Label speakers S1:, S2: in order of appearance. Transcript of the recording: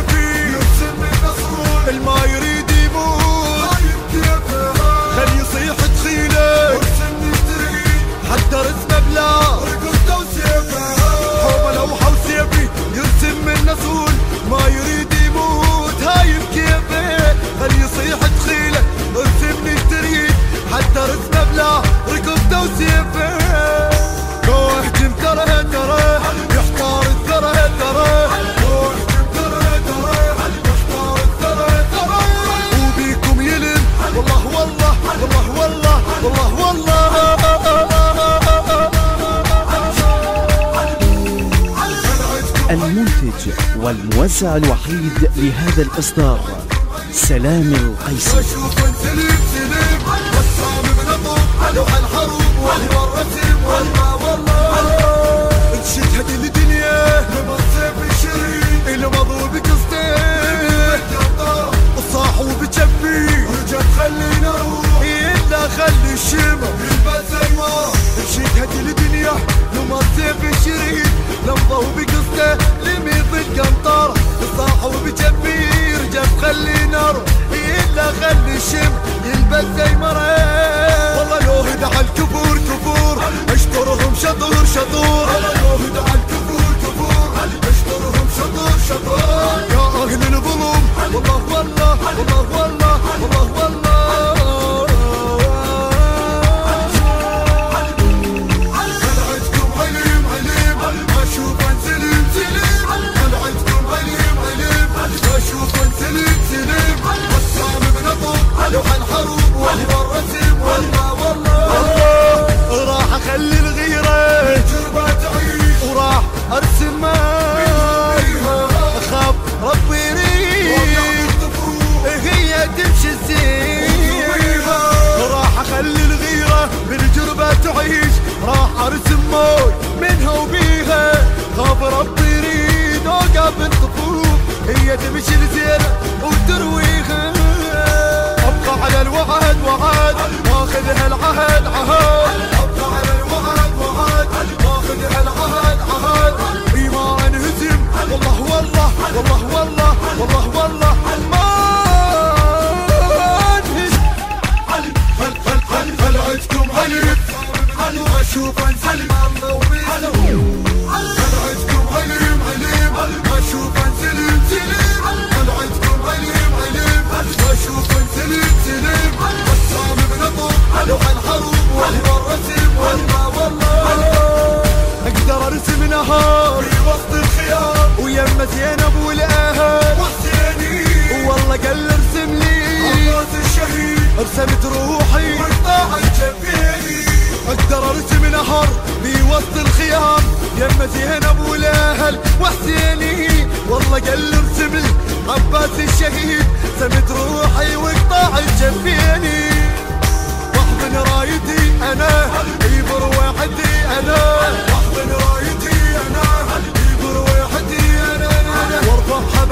S1: سيفي يرسم النصر الما يريد يموت خل يصيح تخيله ارسم الطريق حتى رسمه بلا رقبته وسيفه حومه لوحه وسيفي يرسم النصر ما يريد يموت هاي بكيفه خل يصيح تخيله ارسم الطريق حتى رسمه بلا رقبته وسيفه لو اهجم ترى يحتار الثرى لو اهجم ترى يحتار الثرى وبيكم يلم والله والله والله والله والله
S2: المنتج والموزع الوحيد لهذا الإصدار سلام القيسي.
S1: واشوف سليم سليم والصام بنطق لوح الحروب وهو الرسم والما والله انشد هدي الدنيا لما الصيف الشريك اللي مضوا بقصتين الصاحوا بجنبي ورجع خلينا نروح الا خلي الشمع يلبس الماء انشد هدي الدنيا لما الصيف الشريك لمضوا بقصته لميض القنطرة الصاحوا بجنبي رجع خلينا نروح الا خلي الشمع يلبس زي مرة والله لو هدع الكفور كفور اشكرهم شطور شطور والله لو هدع الكفور كفور اشكرهم شطور شطور يا اهل الظلم والله والله والله والله والله والله خلعتكم عليم عليم ما اشوف سليم سليم خلعتكم عليم عليم ما اشوف سليم سليم والصام بنطق لوح الحروب وهو الرسم والما والله راح اخلي الغيره تربى تعيش وراح ارسم اخاف ربي يريد هي تمشي السيف راح اخلي الغيره بالجربه تعيش راح ارسم موت منها وبيها خاف ربي يريد اوقف الطفوف هي تمشي الزينه وترويها ابقى على الوعد وعد واخذها العهد عهد ابقى على الوعد وعد واخذها العهد عهد ما انهزم والله والله والله والله والله والله ما انهزم خلعتكم عليم اشوف انسلم خلعتكم عليم عليم اشوف انسلم سليم خلعتكم عليم عليم اشوف سليم سليم والصام بنطق لوح الحروب وهو الرسم والما والله اقدر ارسم نهار في وسط الخيام ويما زينب والاهل وحسيني والله قال ارسم لي عباس الشهيد رسمت روحي وقطاع الجبيني اقدر ارسم نهر في وسط الخيام يما زينب والاهل وحسيني والله قال ارسم لي عباس الشهيد سمت روحي وقطاع الجبيني واحضن رايتي انا يبر وحدي انا واحضن رايتي انا يبر وحدي انا وارفعها